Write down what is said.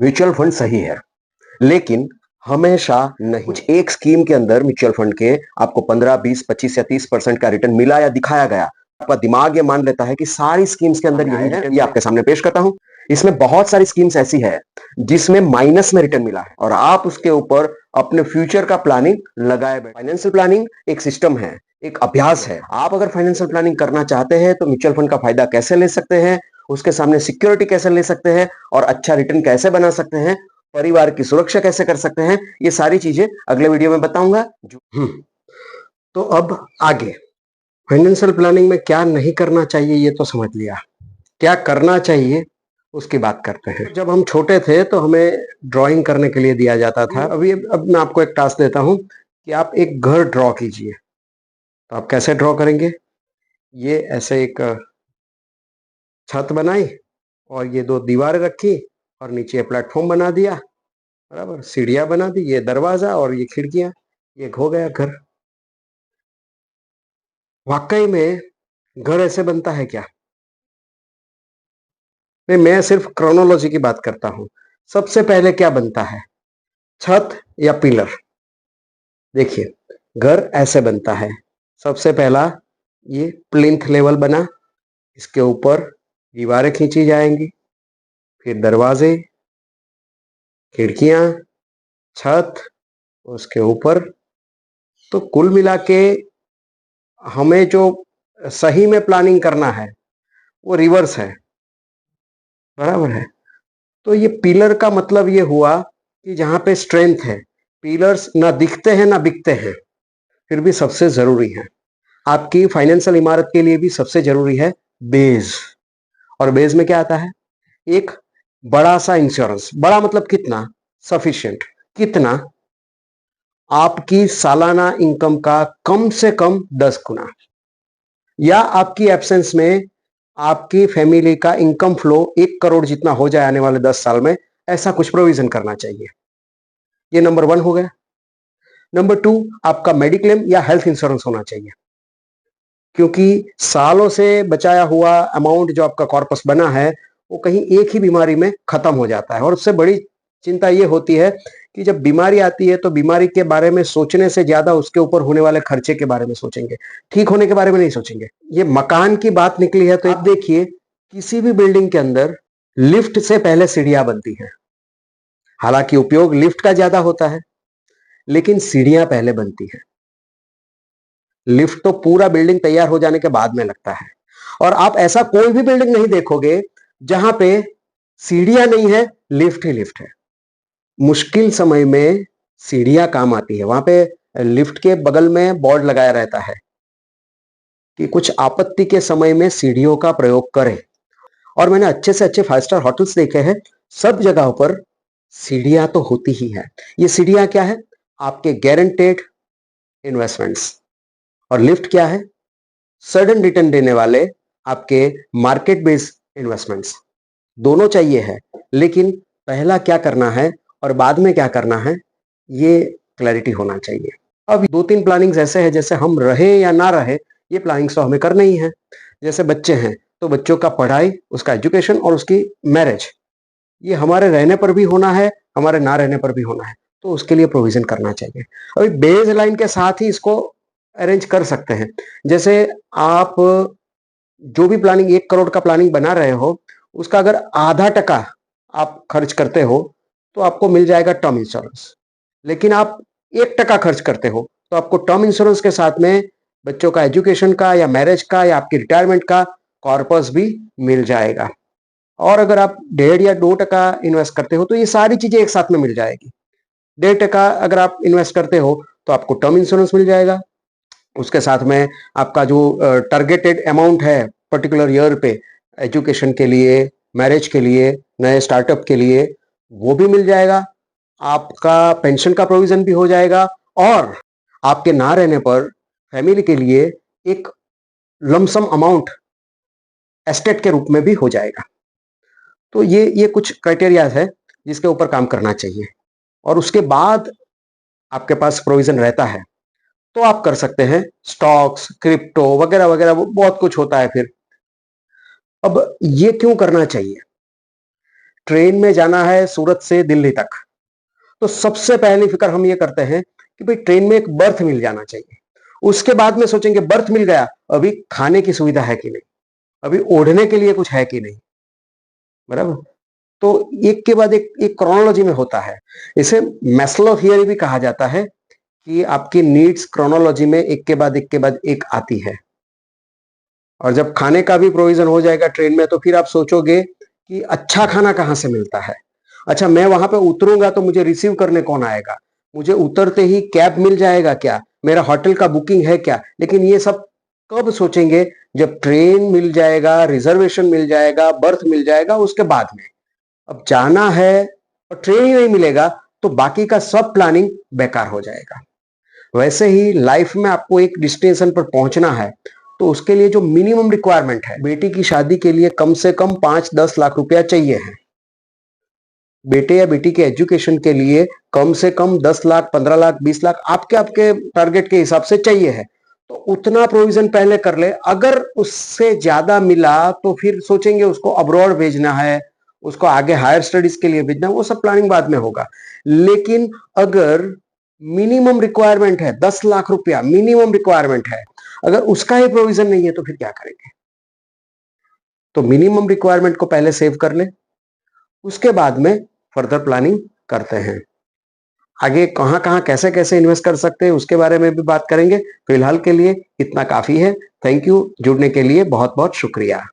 Mutual fund सही है, लेकिन हमेशा नहीं। कुछ एक स्कीम के अंदर म्यूचुअल फंड के आपको 15, 20, 25 या 30% का रिटर्न मिला या दिखाया गया, आपका दिमाग ये मान लेता है कि सारी स्कीम्स के अंदर यही है। ये आपके सामने पेश करता हूं। इसमें बहुत सारी स्कीम्स ऐसी है जिसमें माइनस में रिटर्न मिला है और आप उसके ऊपर अपने फ्यूचर का प्लानिंग लगाए बैठे। फाइनेंशियल प्लानिंग एक सिस्टम है, एक अभ्यास है। आप अगर फाइनेंशियल प्लानिंग करना चाहते हैं तो म्यूचुअल फंड का फायदा कैसे ले सकते हैं, उसके सामने सिक्योरिटी कैसे ले सकते हैं और अच्छा रिटर्न कैसे बना सकते हैं, परिवार की सुरक्षा कैसे कर सकते हैं, ये सारी चीजें अगले वीडियो में बताऊंगा। तो अब आगे फाइनेंशियल प्लानिंग में क्या नहीं करना चाहिए ये तो समझ लिया, क्या करना चाहिए उसकी बात करते हैं। जब हम छोटे थे तो हमें ड्राइंग करने के लिए दिया जाता था। अब मैं आपको एक टास्क देता हूं कि आप एक घर ड्रॉ कीजिए। तो आप कैसे ड्रॉ करेंगे? ये ऐसे एक छत बनाई और ये दो दीवारें रखी और नीचे प्लेटफॉर्म बना दिया, बराबर, सीढ़ियां बना दी, ये दरवाजा और ये खिड़कियां, ये हो गया घर। वाकई में घर ऐसे बनता है क्या? नहीं, मैं सिर्फ क्रोनोलॉजी की बात करता हूं। सबसे पहले क्या बनता है, छत या पिलर? देखिए, घर ऐसे बनता है। सबसे पहला ये प्लिंथ लेवल बना, इसके ऊपर दीवारें खींची जाएंगी, फिर दरवाजे, खिड़कियां, छत, उसके ऊपर। तो कुल मिला के हमें जो सही में प्लानिंग करना है वो रिवर्स है, बराबर है। तो ये पिलर का मतलब ये हुआ कि जहां पे स्ट्रेंथ है, पिलर्स ना दिखते हैं ना बिकते हैं, फिर भी सबसे जरूरी है। आपकी फाइनेंशियल इमारत के लिए भी सबसे जरूरी है बेस। और बेस में क्या आता है? एक बड़ा सा इंश्योरेंस। बड़ा मतलब कितना? सफिशिएंट। कितना? आपकी सालाना इनकम का कम से कम 10 गुना, या आपकी एब्सेंस में आपकी फैमिली का इनकम फ्लो 1 करोड़ जितना हो जाए आने वाले 10 साल में, ऐसा कुछ प्रोविजन करना चाहिए। ये नंबर 1 हो गया। नंबर 2, आपका मेडिक्लेम या हेल्थ इंश्योरेंस होना चाहिए, क्योंकि सालों से बचाया हुआ अमाउंट जो आपका कॉर्पस बना है वो कहीं एक ही बीमारी में खत्म हो जाता है। और उससे बड़ी चिंता ये होती है कि जब बीमारी आती है तो बीमारी के बारे में सोचने से ज्यादा उसके ऊपर होने वाले खर्चे के बारे में सोचेंगे, ठीक होने के बारे में नहीं सोचेंगे। ये मकान की बात निकली है तो आप देखिए, किसी भी बिल्डिंग के अंदर लिफ्ट से पहले सीढ़ियां बनती हैं। हालांकि उपयोग लिफ्ट का ज्यादा होता है, लेकिन सीढ़ियां पहले बनती हैं। लिफ्ट तो पूरा बिल्डिंग तैयार हो जाने के बाद में लगता है। और आप ऐसा कोई भी बिल्डिंग नहीं देखोगे जहां पे सीढ़ियां नहीं है, लिफ्ट ही लिफ्ट है। मुश्किल समय में सीढ़ियां काम आती है। वहां पे लिफ्ट के बगल में बोर्ड लगाया रहता है कि कुछ आपत्ति के समय में सीढ़ियों का प्रयोग करें। और मैंने अच्छे से अच्छे 5 स्टार होटल्स देखे हैं, सब जगहों पर सीढ़ियां तो होती ही है। ये सीढ़ियां क्या है? आपके गारंटेड इन्वेस्टमेंट्स। और लिफ्ट क्या है? सडन रिटर्न देने वाले आपके मार्केट बेस्ड इन्वेस्टमेंट्स। दोनों चाहिए है, लेकिन पहला क्या करना है और बाद में क्या करना है, ये क्लैरिटी होना चाहिए। अब 2-3 प्लानिंग्स ऐसे हैं, जैसे हम रहे या ना रहे, ये प्लानिंग्स तो हमें करना ही है। जैसे बच्चे हैं तो बच्चों का पढ़ाई, उसका एजुकेशन और उसकी मैरिज, ये हमारे रहने पर भी होना है, हमारे ना रहने पर भी होना है, तो उसके लिए प्रोविजन करना चाहिए। अभी बेस लाइन के साथ ही इसको अरेंज कर सकते हैं। जैसे आप जो भी प्लानिंग 1 करोड़ का प्लानिंग बना रहे हो, उसका अगर आधा टका आप खर्च करते हो तो आपको मिल जाएगा टर्म इंश्योरेंस। लेकिन आप 1 टका खर्च करते हो तो आपको टर्म इंश्योरेंस के साथ में बच्चों का एजुकेशन का या मैरिज का या आपकी रिटायरमेंट का कॉर्पस भी मिल जाएगा। और अगर आप 1.5 या 2 टका इन्वेस्ट करते हो तो ये सारी चीजें एक साथ में मिल जाएगी। 1.5 टका अगर आप इन्वेस्ट करते हो तो आपको टर्म इंश्योरेंस मिल जाएगा, उसके साथ में आपका जो टारगेटेड अमाउंट है पर्टिकुलर ईयर पे, एजुकेशन के लिए, मैरिज के लिए, नए स्टार्टअप के लिए, वो भी मिल जाएगा। आपका पेंशन का प्रोविजन भी हो जाएगा और आपके ना रहने पर फैमिली के लिए एक लमसम अमाउंट एस्टेट के रूप में भी हो जाएगा। तो ये कुछ क्राइटेरिया है जिसके ऊपर काम करना चाहिए। और उसके बाद आपके पास प्रोविजन रहता है तो आप कर सकते हैं स्टॉक्स, क्रिप्टो वगैरह वगैरह, बहुत कुछ होता है फिर। अब ये क्यों करना चाहिए? ट्रेन में जाना है सूरत से दिल्ली तक, तो सबसे पहली फिक्र हम ये करते हैं कि भाई ट्रेन में एक बर्थ मिल जाना चाहिए। उसके बाद में सोचेंगे बर्थ मिल गया, अभी खाने की सुविधा है कि नहीं, अभी ओढ़ने के लिए कुछ है कि नहीं, बराबर। तो एक के बाद एक क्रोनोलॉजी में होता है। इसे मैस्लो थियरी भी कहा जाता है कि आपकी नीड्स क्रोनोलॉजी में एक के बाद एक आती है। और जब खाने का भी प्रोविजन हो जाएगा ट्रेन में, तो फिर आप सोचोगे कि अच्छा खाना कहाँ से मिलता है। अच्छा, मैं वहां पे उतरूंगा तो मुझे रिसीव करने कौन आएगा, मुझे उतरते ही कैब मिल जाएगा क्या, मेरा होटल का बुकिंग है क्या। लेकिन ये सब कब सोचेंगे, जब ट्रेन मिल जाएगा, रिजर्वेशन मिल जाएगा, बर्थ मिल जाएगा, उसके बाद में। अब जाना है और ट्रेन ही नहीं मिलेगा तो बाकी का सब प्लानिंग बेकार हो जाएगा। वैसे ही लाइफ में आपको एक डेस्टिनेशन पर पहुंचना है, तो उसके लिए जो मिनिमम रिक्वायरमेंट है, बेटी की शादी के लिए कम से कम 5-10 लाख रुपया चाहिए है। बेटे या बेटी के एजुकेशन के लिए कम से कम 10 लाख, 15 लाख, 20 लाख आपके आपके टारगेट के हिसाब से चाहिए है। तो उतना प्रोविजन पहले कर ले। अगर उससे ज्यादा मिला तो फिर सोचेंगे उसको अब्रॉड भेजना है, उसको आगे हायर स्टडीज के लिए भेजना है, वो सब प्लानिंग बाद में होगा। लेकिन अगर मिनिमम रिक्वायरमेंट है 10 लाख रुपया, मिनिमम रिक्वायरमेंट है, अगर उसका ही प्रोविजन नहीं है तो फिर क्या करेंगे। तो मिनिमम रिक्वायरमेंट को पहले सेव कर ले, उसके बाद में फर्दर प्लानिंग करते हैं। आगे कहां कहां कैसे कैसे इन्वेस्ट कर सकते हैं उसके बारे में भी बात करेंगे। फिलहाल के लिए इतना काफी है। Thank you. जुड़ने के लिए बहुत बहुत शुक्रिया।